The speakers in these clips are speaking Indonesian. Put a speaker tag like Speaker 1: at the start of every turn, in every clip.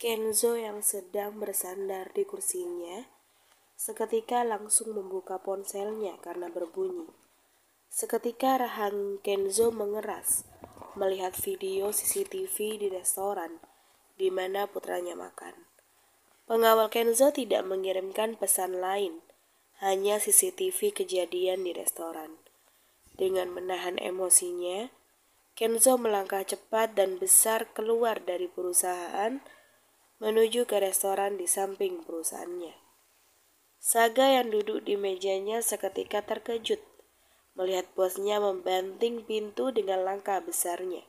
Speaker 1: Kenzo yang sedang bersandar di kursinya, seketika langsung membuka ponselnya karena berbunyi. Seketika rahang Kenzo mengeras melihat video CCTV di restoran di mana putranya makan. Pengawal Kenzo tidak mengirimkan pesan lain, hanya CCTV kejadian di restoran. Dengan menahan emosinya, Kenzo melangkah cepat dan besar keluar dari perusahaan menuju ke restoran di samping perusahaannya. Saga yang duduk di mejanya seketika terkejut melihat bosnya membanting pintu dengan langkah besarnya.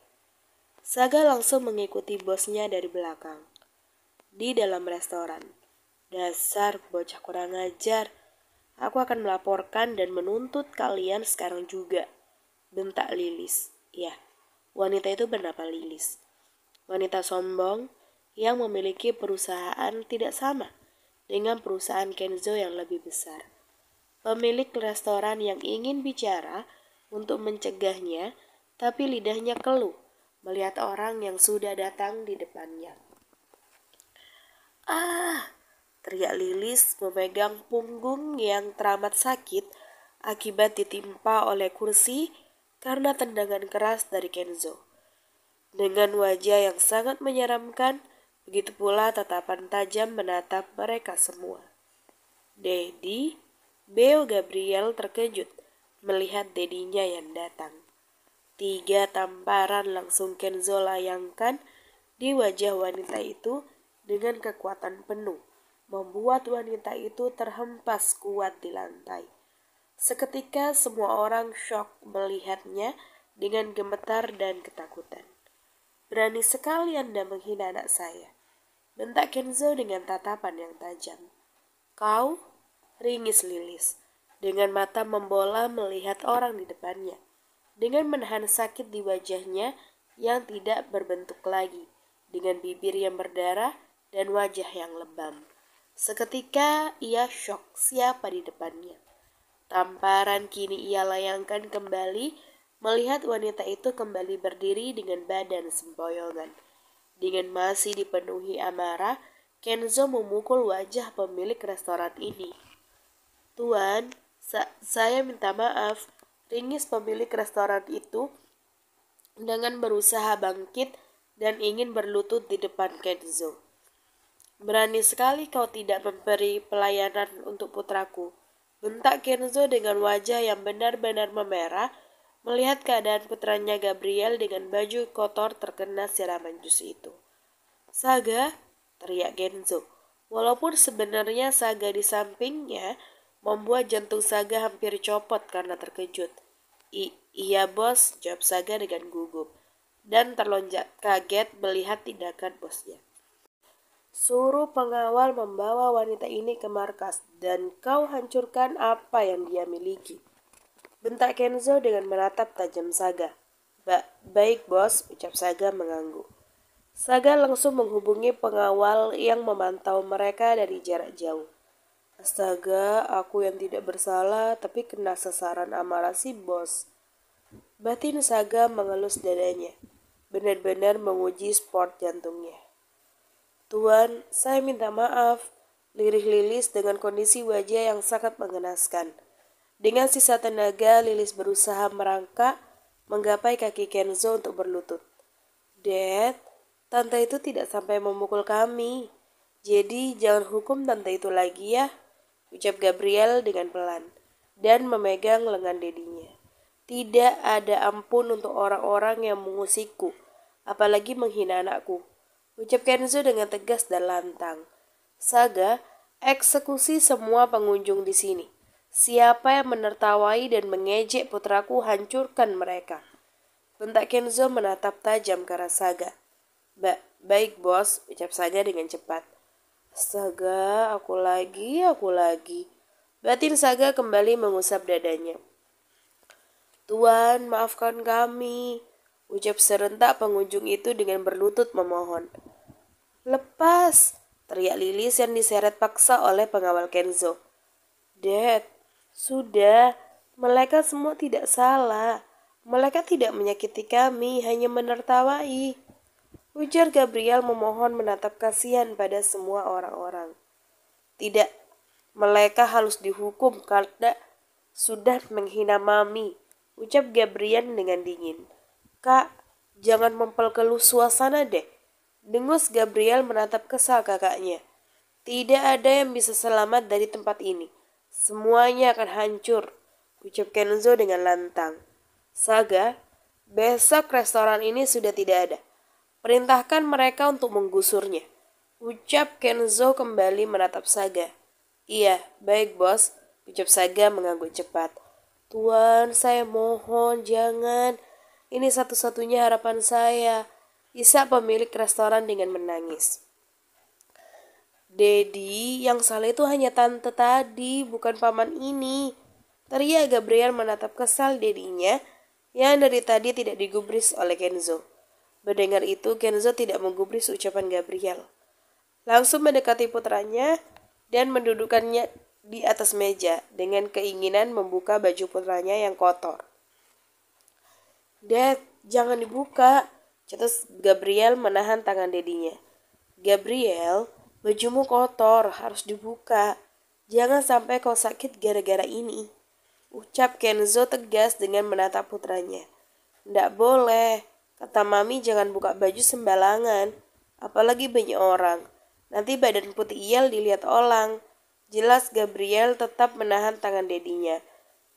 Speaker 1: Saga langsung mengikuti bosnya dari belakang. Di dalam restoran, "Dasar bocah kurang ajar, aku akan melaporkan dan menuntut kalian sekarang juga," bentak Lilis. Ya, wanita itu bernama Lilis. Wanita sombong yang memiliki perusahaan tidak sama dengan perusahaan Kenzo yang lebih besar. Pemilik restoran yang ingin bicara untuk mencegahnya, tapi lidahnya keluh melihat orang yang sudah datang di depannya. "Ah!" teriak Lilis memegang punggung yang teramat sakit akibat ditimpa oleh kursi karena tendangan keras dari Kenzo. Dengan wajah yang sangat menyeramkan, begitu pula tatapan tajam menatap mereka semua. Dedi, Beo Gabriel terkejut melihat dedinya yang datang. 3 tamparan langsung Kenzo layangkan di wajah wanita itu dengan kekuatan penuh, membuat wanita itu terhempas kuat di lantai. Seketika semua orang syok melihatnya dengan gemetar dan ketakutan. "Berani sekali Anda menghina anak saya," bentak Kenzo dengan tatapan yang tajam. "Kau?" ringis Lilis, dengan mata membola melihat orang di depannya, dengan menahan sakit di wajahnya yang tidak berbentuk lagi, dengan bibir yang berdarah dan wajah yang lebam. Seketika ia syok siapa di depannya. Tamparan kini ia layangkan kembali melihat wanita itu kembali berdiri dengan badan sempoyongan. Dengan masih dipenuhi amarah, Kenzo memukul wajah pemilik restoran ini. "Tuan, saya minta maaf," ringis pemilik restoran itu dengan berusaha bangkit dan ingin berlutut di depan Kenzo. "Berani sekali kau tidak memberi pelayanan untuk putraku," bentak Kenzo dengan wajah yang benar-benar memerah melihat keadaan putranya Gabriel dengan baju kotor terkena siraman jus itu. "Saga!" teriak Kenzo. Walaupun sebenarnya Saga di sampingnya membuat jantung Saga hampir copot karena terkejut. Iya bos," jawab Saga dengan gugup dan terlonjak kaget melihat tindakan bosnya. "Suruh pengawal membawa wanita ini ke markas dan kau hancurkan apa yang dia miliki," bentak Kenzo dengan menatap tajam Saga. Baik bos," ucap Saga mengangguk. Saga langsung menghubungi pengawal yang memantau mereka dari jarak jauh. "Astaga, aku yang tidak bersalah tapi kena sasaran amarah si bos." Batin Saga mengelus dadanya, benar-benar menguji sport jantungnya. "Tuan, saya minta maaf," lirih Lilis dengan kondisi wajah yang sangat mengenaskan. Dengan sisa tenaga, Lilis berusaha merangkak, menggapai kaki Kenzo untuk berlutut. "Dad, tante itu tidak sampai memukul kami. Jadi jangan hukum tante itu lagi ya," ucap Gabriel dengan pelan, dan memegang lengan dedinya. "Tidak ada ampun untuk orang-orang yang mengusikku, apalagi menghina anakku," ucap Kenzo dengan tegas dan lantang. "Saga, eksekusi semua pengunjung di sini. Siapa yang menertawai dan mengejek putraku, hancurkan mereka," bentak Kenzo menatap tajam ke arah Saga. Baik bos," ucap Saga dengan cepat. "Astaga, aku lagi. Batin Saga kembali mengusap dadanya. "Tuan, maafkan kami," ucap serentak pengunjung itu dengan berlutut memohon. "Lepas!" teriak Lilis yang diseret paksa oleh pengawal Kenzo. "Dad, sudah, mereka semua tidak salah. Mereka tidak menyakiti kami, hanya menertawai." Ujar Gabriel memohon menatap kasihan pada semua orang-orang. Tidak, mereka harus dihukum karena sudah menghina Mami, ucap Gabriel dengan dingin. Kak, jangan memperkeruh suasana deh. Dengus Gabriel menatap kesal kakaknya. Tidak ada yang bisa selamat dari tempat ini. Semuanya akan hancur, ucap Kenzo dengan lantang. Saga, besok restoran ini sudah tidak ada. Perintahkan mereka untuk menggusurnya, ucap Kenzo kembali menatap Saga. Iya, baik bos, ucap Saga mengangguk cepat. Tuan, saya mohon jangan. Ini satu-satunya harapan saya. Isak pemilik restoran dengan menangis. Dedi, yang salah itu hanya tante tadi, bukan paman ini. Teriak Gabriel menatap kesal dedinya yang dari tadi tidak digubris oleh Kenzo. Mendengar itu, Kenzo tidak menggubris ucapan Gabriel. Langsung mendekati putranya dan mendudukannya di atas meja dengan keinginan membuka baju putranya yang kotor. Dad, jangan dibuka, cetus Gabriel menahan tangan dedinya. Gabriel, bajumu kotor, harus dibuka. Jangan sampai kau sakit gara-gara ini, ucap Kenzo tegas dengan menatap putranya. Ndak boleh, kata Mami jangan buka baju sembarangan, apalagi banyak orang. Nanti badan putih Iyal dilihat orang. Jelas Gabriel tetap menahan tangan dedinya.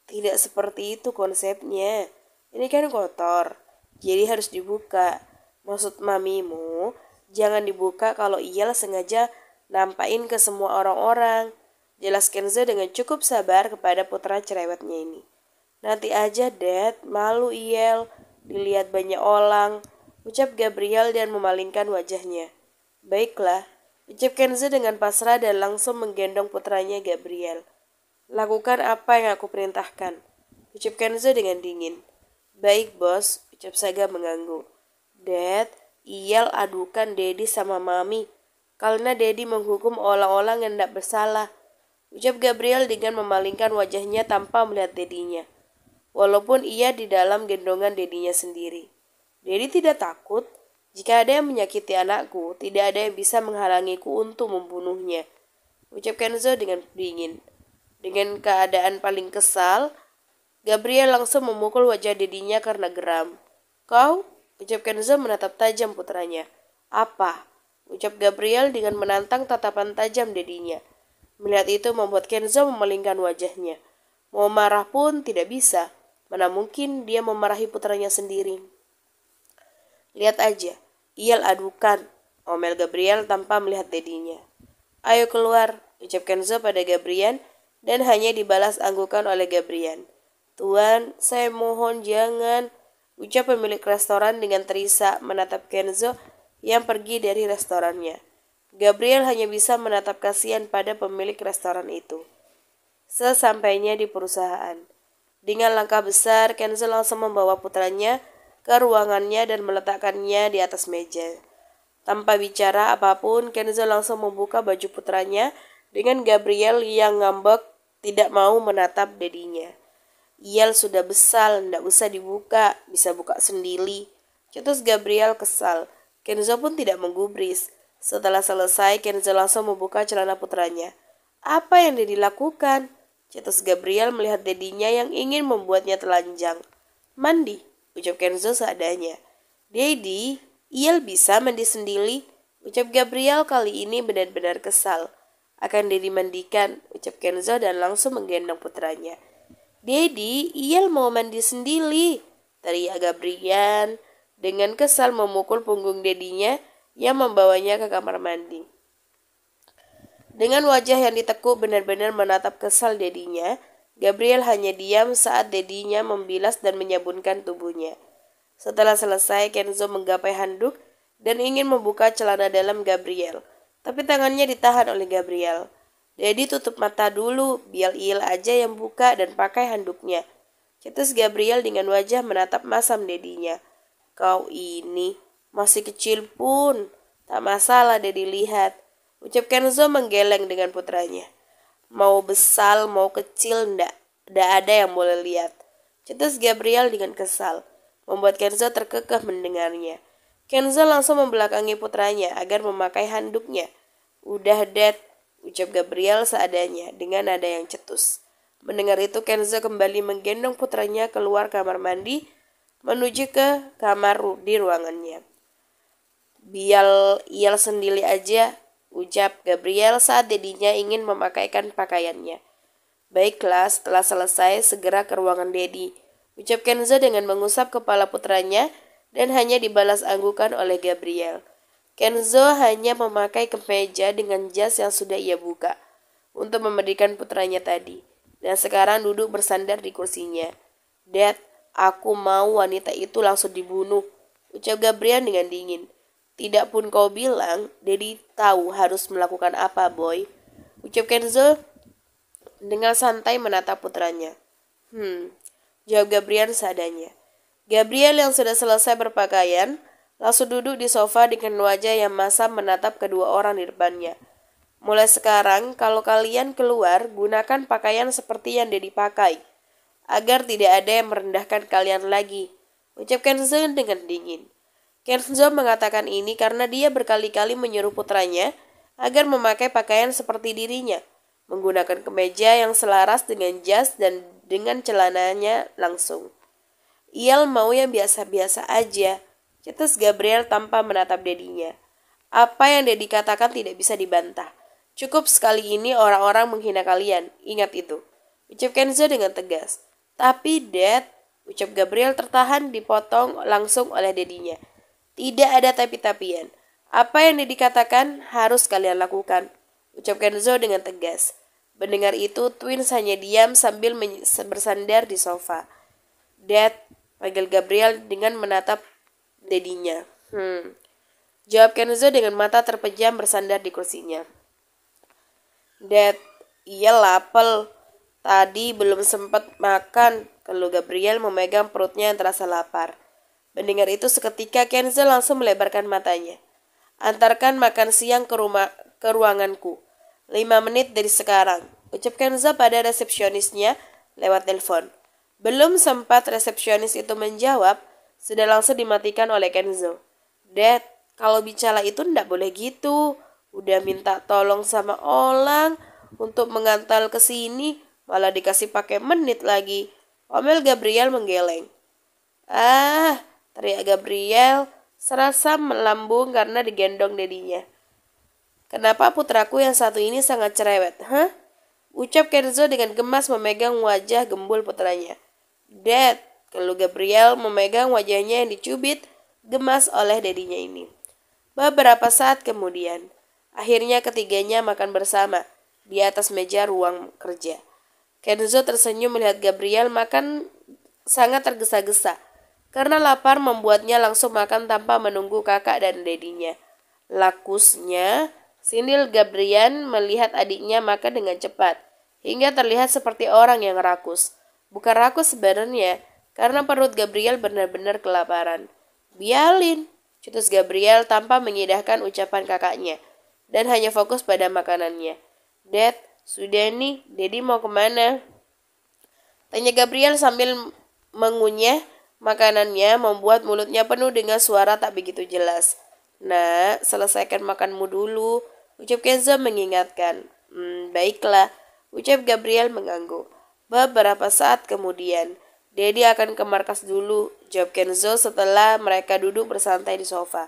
Speaker 1: Tidak seperti itu konsepnya. Ini kan kotor, jadi harus dibuka. Maksud mamimu, jangan dibuka kalau Iyal sengaja nampain ke semua orang-orang. Jelas Kenzo dengan cukup sabar kepada putra cerewetnya ini. Nanti aja, Dad, malu Iyal, dilihat banyak orang, ucap Gabriel dan memalingkan wajahnya. Baiklah, ucap Kenzo dengan pasrah dan langsung menggendong putranya Gabriel. Lakukan apa yang aku perintahkan, ucap Kenzo dengan dingin. Baik bos, ucap Saga mengangguk. Dad, Iyal adukan Dedi sama Mami karena Dedi menghukum orang-orang yang tidak bersalah, ucap Gabriel dengan memalingkan wajahnya tanpa melihat dedinya. Walaupun ia di dalam gendongan dedinya sendiri. Dedi tidak takut. Jika ada yang menyakiti anakku, tidak ada yang bisa menghalangiku untuk membunuhnya, ucap Kenzo dengan dingin. Dengan keadaan paling kesal, Gabriel langsung memukul wajah dedinya karena geram. Kau? Ucap Kenzo menatap tajam putranya. Apa? Ucap Gabriel dengan menantang tatapan tajam dedinya. Melihat itu membuat Kenzo memalingkan wajahnya. Mau marah pun tidak bisa. Mana mungkin dia memarahi putranya sendiri. Lihat aja, Iyal adukan, omel Gabriel tanpa melihat dedinya. Ayo keluar, ucap Kenzo pada Gabriel dan hanya dibalas anggukan oleh Gabriel. Tuan, saya mohon jangan, ucap pemilik restoran dengan terisak menatap Kenzo yang pergi dari restorannya. Gabriel hanya bisa menatap kasihan pada pemilik restoran itu. Sesampainya di perusahaan, dengan langkah besar Kenzo langsung membawa putranya ke ruangannya dan meletakkannya di atas meja. Tanpa bicara apapun, Kenzo langsung membuka baju putranya dengan Gabriel yang ngambek tidak mau menatap dedinya. Iyal sudah besar, ndak usah dibuka, bisa buka sendiri, cetus Gabriel kesal. Kenzo pun tidak menggubris. Setelah selesai, Kenzo langsung membuka celana putranya. Apa yang Dedi lakukan? Cetus Gabriel melihat dedinya yang ingin membuatnya telanjang. Mandi, ucap Kenzo seadanya. Dedi, Iyal bisa mandi sendiri, ucap Gabriel kali ini benar-benar kesal. Akan Dedi mandikan, ucap Kenzo dan langsung menggendong putranya. Dedi, Iyal mau mandi sendiri, teriak Gabriel dengan kesal memukul punggung dedinya yang membawanya ke kamar mandi. Dengan wajah yang ditekuk benar-benar menatap kesal dedinya, Gabriel hanya diam saat dedinya membilas dan menyabunkan tubuhnya. Setelah selesai, Kenzo menggapai handuk dan ingin membuka celana dalam Gabriel, tapi tangannya ditahan oleh Gabriel. Dedi tutup mata dulu, biar Iyal aja yang buka dan pakai handuknya, cetus Gabriel dengan wajah menatap masam dedinya. Kau ini masih kecil pun, tak masalah Dedi lihat, ucap Kenzo menggeleng dengan putranya. Mau besar, mau kecil, ndak ada yang boleh lihat, cetus Gabriel dengan kesal, membuat Kenzo terkekeh mendengarnya. Kenzo langsung membelakangi putranya agar memakai handuknya. Udah, Dad, ucap Gabriel seadanya dengan nada yang cetus. Mendengar itu, Kenzo kembali menggendong putranya keluar kamar mandi menuju ke kamar di ruangannya. Biar Iel sendiri aja, ucap Gabriel saat dedinya ingin memakaikan pakaiannya. Baiklah, setelah selesai segera ke ruangan Dedi, ucap Kenzo dengan mengusap kepala putranya dan hanya dibalas anggukan oleh Gabriel. Kenzo hanya memakai kemeja dengan jas yang sudah ia buka untuk memberikan putranya tadi, dan sekarang duduk bersandar di kursinya. Dad, aku mau wanita itu langsung dibunuh, ucap Gabriel dengan dingin. Tidak pun kau bilang, Dedi tahu harus melakukan apa, boy, ucap Kenzo dengan santai menatap putranya. Jawab Gabriel seadanya. Gabriel yang sudah selesai berpakaian langsung duduk di sofa dengan wajah yang masam menatap kedua orang di depannya. Mulai sekarang, kalau kalian keluar, gunakan pakaian seperti yang Dedi pakai, agar tidak ada yang merendahkan kalian lagi, ucap Kenzo dengan dingin. Kenzo mengatakan ini karena dia berkali-kali menyuruh putranya agar memakai pakaian seperti dirinya, menggunakan kemeja yang selaras dengan jas dan dengan celananya langsung. Iel mau yang biasa-biasa aja, cetus Gabriel tanpa menatap dedinya. Apa yang Dedi katakan tidak bisa dibantah. Cukup sekali ini orang-orang menghina kalian, ingat itu, ucap Kenzo dengan tegas. Tapi Dad, ucap Gabriel tertahan dipotong langsung oleh dedinya. Tidak ada tapi-tapian. Apa yang Dedi katakan harus kalian lakukan, ucap Kenzo dengan tegas. Mendengar itu, Twins hanya diam sambil bersandar di sofa. Dad, panggil Gabriel dengan menatap dedinya. Jawab Kenzo dengan mata terpejam bersandar di kursinya. Dad, iya lapel. Tadi belum sempat makan. Kalau Gabriel memegang perutnya yang terasa lapar. Mendengar itu seketika Kenzo langsung melebarkan matanya. Antarkan makan siang ke ruanganku. 5 menit dari sekarang, ucap Kenzo pada resepsionisnya lewat telepon. Belum sempat resepsionis itu menjawab, sudah langsung dimatikan oleh Kenzo. Dad, kalau bicara itu ndak boleh gitu. Udah minta tolong sama orang untuk mengantar ke sini, malah dikasih pakai menit lagi. Omel Gabriel menggeleng. Teriak Gabriel serasa melambung karena digendong dedinya. Kenapa putraku yang satu ini sangat cerewet, ucap Kenzo dengan gemas memegang wajah gembul putranya. Dad, kalau Gabriel memegang wajahnya yang dicubit gemas oleh dedinya ini. Beberapa saat kemudian, akhirnya ketiganya makan bersama di atas meja ruang kerja. Kenzo tersenyum melihat Gabriel makan sangat tergesa-gesa, karena lapar membuatnya langsung makan tanpa menunggu kakak dan dedinya. Lakusnya, sindil Gabriel melihat adiknya makan dengan cepat, hingga terlihat seperti orang yang rakus. Bukan rakus sebenarnya, karena perut Gabriel benar-benar kelaparan. Bialin, cetus Gabriel tanpa mengindahkan ucapan kakaknya, dan hanya fokus pada makanannya. Dad, sudah nih, Dedi mau kemana? Tanya Gabriel sambil mengunyah makanannya membuat mulutnya penuh dengan suara tak begitu jelas. Nah, selesaikan makanmu dulu, ucap Kenzo mengingatkan. Baiklah, ucap Gabriel mengangguk. Beberapa saat kemudian, Dedi akan ke markas dulu, jawab Kenzo setelah mereka duduk bersantai di sofa.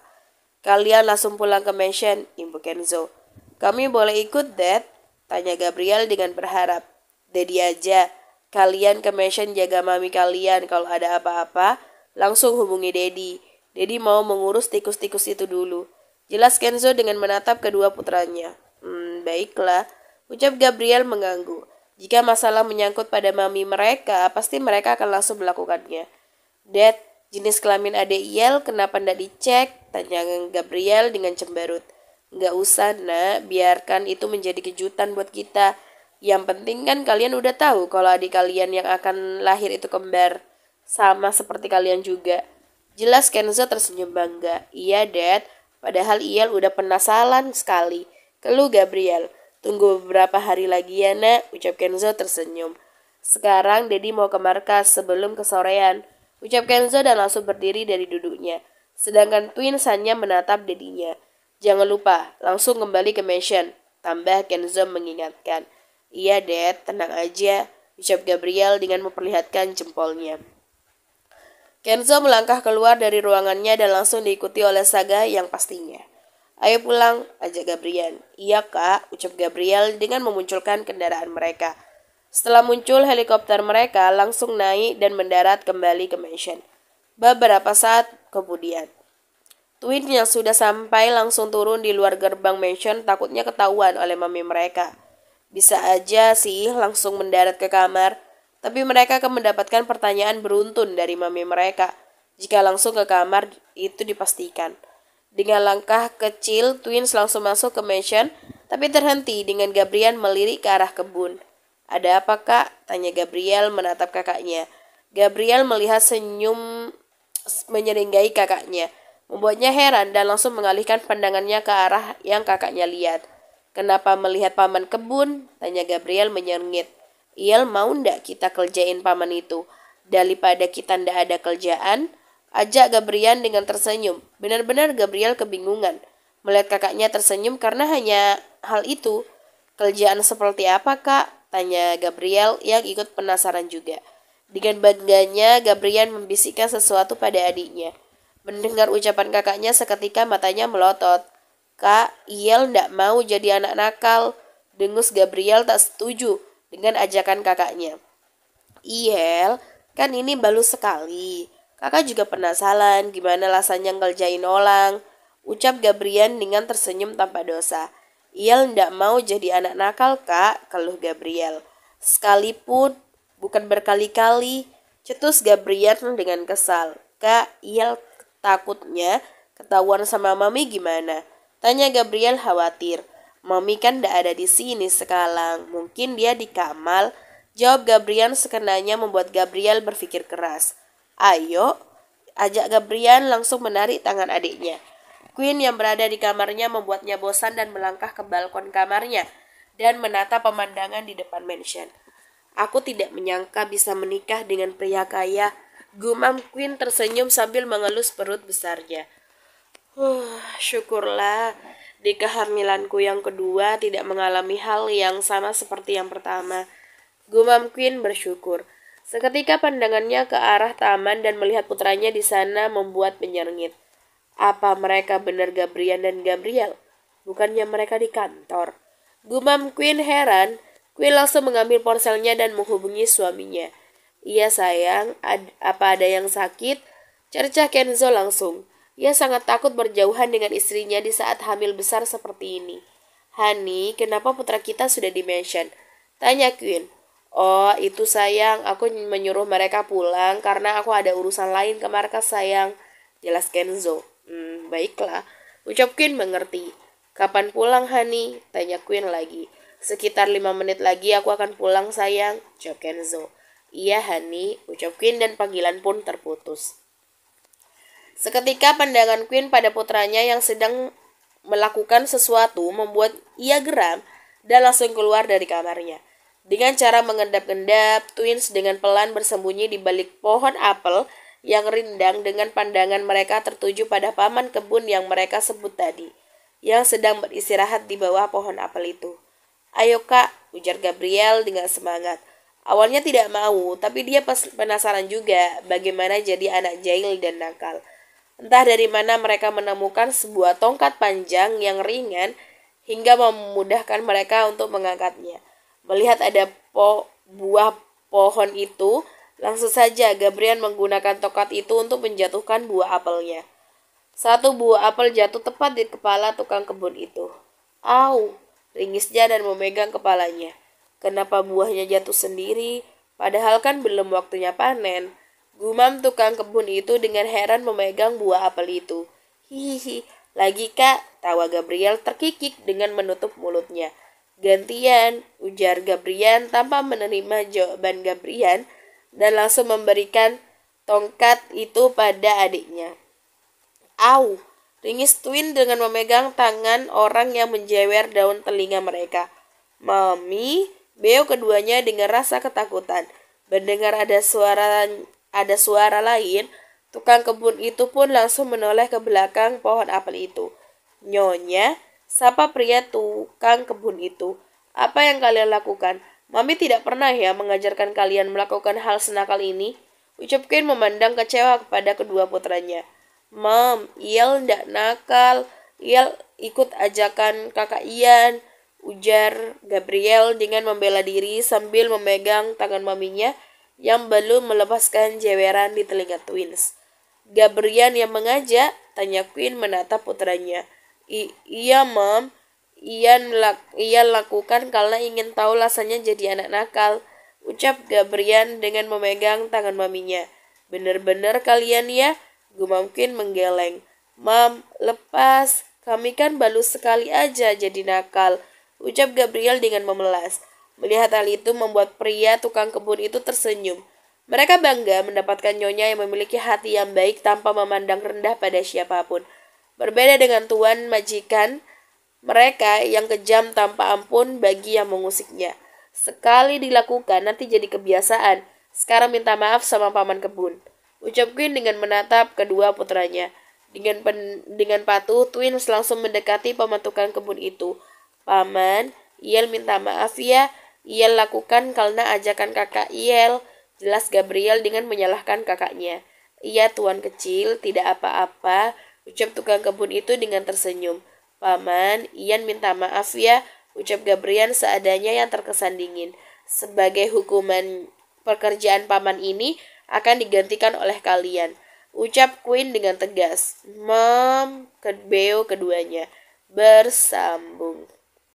Speaker 1: Kalian langsung pulang ke mansion, imbu Kenzo. Kami boleh ikut, Dad? Tanya Gabriel dengan berharap. Dedi aja. Kalian ke mansion jaga mami kalian. Kalau ada apa-apa, langsung hubungi Dedi. Dedi mau mengurus tikus-tikus itu dulu. Jelas Kenzo dengan menatap kedua putranya. Baiklah, ucap Gabriel mengangguk. Jika masalah menyangkut pada mami mereka, pasti mereka akan langsung melakukannya. Dad, jenis kelamin adik Iel kenapa ndak dicek? Tanya Gabriel dengan cemberut. Nggak usah, nak. Biarkan itu menjadi kejutan buat kita. Yang penting kan kalian udah tahu kalau adik kalian yang akan lahir itu kembar. Sama seperti kalian juga. Jelas Kenzo tersenyum bangga. Iya, Dad. Padahal Iel udah penasaran sekali. Keluh Gabriel. Tunggu beberapa hari lagi ya, nak, ucap Kenzo tersenyum. Sekarang Dedi mau ke markas sebelum kesorean, ucap Kenzo dan langsung berdiri dari duduknya. sedangkan twins hanya menatap dedinya. Jangan lupa, langsung kembali ke mansion, tambah Kenzo mengingatkan. Iya, Dad, tenang aja, ucap Gabriel dengan memperlihatkan jempolnya. Kenzo melangkah keluar dari ruangannya dan langsung diikuti oleh Saga yang pastinya. Ayo pulang, ajak Gabriel. Iya kak, ucap Gabriel dengan memunculkan kendaraan mereka. Setelah muncul helikopter mereka langsung naik dan mendarat kembali ke mansion. Beberapa saat kemudian, Twin yang sudah sampai langsung turun di luar gerbang mansion takutnya ketahuan oleh mami mereka. Bisa aja sih langsung mendarat ke kamar, tapi mereka akan mendapatkan pertanyaan beruntun dari mami mereka jika langsung ke kamar itu dipastikan. Dengan langkah kecil, Twins langsung masuk ke mansion, tapi terhenti dengan Gabriel melirik ke arah kebun. Ada apa kak? Tanya Gabriel menatap kakaknya. Gabriel melihat senyum menyeringai kakaknya, membuatnya heran dan langsung mengalihkan pandangannya ke arah yang kakaknya lihat. Kenapa melihat paman kebun? Tanya Gabriel menyengit. Iel mau ndak kita kerjain paman itu? Daripada kita ndak ada kerjaan, ajak Gabriel dengan tersenyum. Benar-benar Gabriel kebingungan melihat kakaknya tersenyum karena hanya hal itu. Kerjaan seperti apa kak? Tanya Gabriel yang ikut penasaran juga. Dengan bangganya, Gabriel membisikkan sesuatu pada adiknya. Mendengar ucapan kakaknya seketika matanya melotot. Kak, Iel ndak mau jadi anak nakal. Dengus Gabriel tak setuju dengan ajakan kakaknya. Iel, kan ini baru sekali. Kakak juga penasaran gimana rasanya ngerjain orang. Ucap Gabriel dengan tersenyum tanpa dosa. Iel ndak mau jadi anak nakal kak, keluh Gabriel. Sekalipun bukan berkali-kali, cetus Gabriel dengan kesal. Kak, Iel takutnya ketahuan sama mami gimana? Tanya Gabriel khawatir. Mami kan ndak ada di sini sekarang. Mungkin dia di kamar. Jawab Gabriel sekenanya membuat Gabriel berpikir keras. Ayo, ajak Gabriel langsung menarik tangan adiknya. Queen yang berada di kamarnya membuatnya bosan dan melangkah ke balkon kamarnya dan menatap pemandangan di depan mansion. Aku tidak menyangka bisa menikah dengan pria kaya. Gumam Queen tersenyum sambil mengelus perut besarnya. Syukurlah di kehamilanku yang kedua tidak mengalami hal yang sama seperti yang pertama. Gumam Queen bersyukur. Seketika pandangannya ke arah taman dan melihat putranya di sana membuat menyengit. Apa mereka benar Gabriel dan Gabriel? Bukannya mereka di kantor. Gumam Queen heran. Queen langsung mengambil ponselnya dan menghubungi suaminya. Iya sayang, apa ada yang sakit? Cercah Kenzo langsung. Ia sangat takut berjauhan dengan istrinya di saat hamil besar seperti ini. Hani, kenapa putra kita sudah di-mention? Tanya Queen. Oh, itu sayang, aku menyuruh mereka pulang karena aku ada urusan lain ke markas sayang. Jelas Kenzo. Baiklah. Ucap Queen mengerti. Kapan pulang, Hani? Tanya Queen lagi. Sekitar 5 menit lagi aku akan pulang, sayang. Ucap Kenzo. Iya, Hani. Ucap Queen dan panggilan pun terputus. Seketika pandangan Queen pada putranya yang sedang melakukan sesuatu membuat ia geram dan langsung keluar dari kamarnya. Dengan cara mengendap-endap, Twins dengan pelan bersembunyi di balik pohon apel yang rindang dengan pandangan mereka tertuju pada paman kebun yang mereka sebut tadi, yang sedang beristirahat di bawah pohon apel itu. Ayo kak, ujar Gabriel dengan semangat. Awalnya tidak mau, tapi dia penasaran juga bagaimana jadi anak jahil dan nakal. Entah dari mana mereka menemukan sebuah tongkat panjang yang ringan hingga memudahkan mereka untuk mengangkatnya. Melihat ada buah pohon itu, langsung saja Gabriel menggunakan tongkat itu untuk menjatuhkan buah apelnya. Satu buah apel jatuh tepat di kepala tukang kebun itu. Au, ringisnya dan memegang kepalanya. Kenapa buahnya jatuh sendiri? Padahal kan belum waktunya panen. Gumam tukang kebun itu dengan heran memegang buah apel itu. Hihihi, lagi kak, tawa Gabriel terkikik dengan menutup mulutnya. Gantian, ujar Gabriel tanpa menerima jawaban Gabriel dan langsung memberikan tongkat itu pada adiknya. Au, ringis Twin dengan memegang tangan orang yang menjewer daun telinga mereka. Mami, beo keduanya dengan rasa ketakutan. Mendengar ada suara lain, Tukang kebun itu pun langsung menoleh ke belakang pohon apel itu. Nyonya, sapa pria tukang kebun itu. Apa yang kalian lakukan? Mami tidak pernah ya mengajarkan kalian melakukan hal senakal ini. Ucap Queen memandang kecewa kepada kedua putranya. Mam, Iel ndak nakal. Iel ikut ajakan kakak Ian, ujar Gabriel dengan membela diri sambil memegang tangan maminya yang belum melepaskan jeweran di telinga twins. Gabriel yang mengajak, tanya Queen menatap putranya. Iya, Mam. Ia lakukan karena ingin tahu rasanya jadi anak nakal. Ucap Gabriel dengan memegang tangan maminya. Bener-bener kalian ya, gumam Queen menggeleng. Mam, lepas. Kami kan baru sekali aja jadi nakal. Ucap Gabriel dengan memelas. Melihat hal itu membuat pria tukang kebun itu tersenyum. Mereka bangga mendapatkan nyonya yang memiliki hati yang baik tanpa memandang rendah pada siapapun. Berbeda dengan tuan majikan, mereka yang kejam tanpa ampun bagi yang mengusiknya. Sekali dilakukan nanti jadi kebiasaan. Sekarang minta maaf sama paman kebun. Ucap Queen dengan menatap kedua putranya. Dengan patuh, Twins langsung mendekati paman tukang kebun itu. Paman, Iel minta maaf ya. Iel lakukan karena ajakan kakak Iel. Jelas Gabriel dengan menyalahkan kakaknya. Iya tuan kecil, tidak apa-apa, ucap tukang kebun itu dengan tersenyum. Paman, Ian minta maaf ya, ucap Gabriel seadanya yang terkesan dingin. Sebagai hukuman pekerjaan paman ini akan digantikan oleh kalian. Ucap Queen dengan tegas. Mom, kedua keduanya bersambung.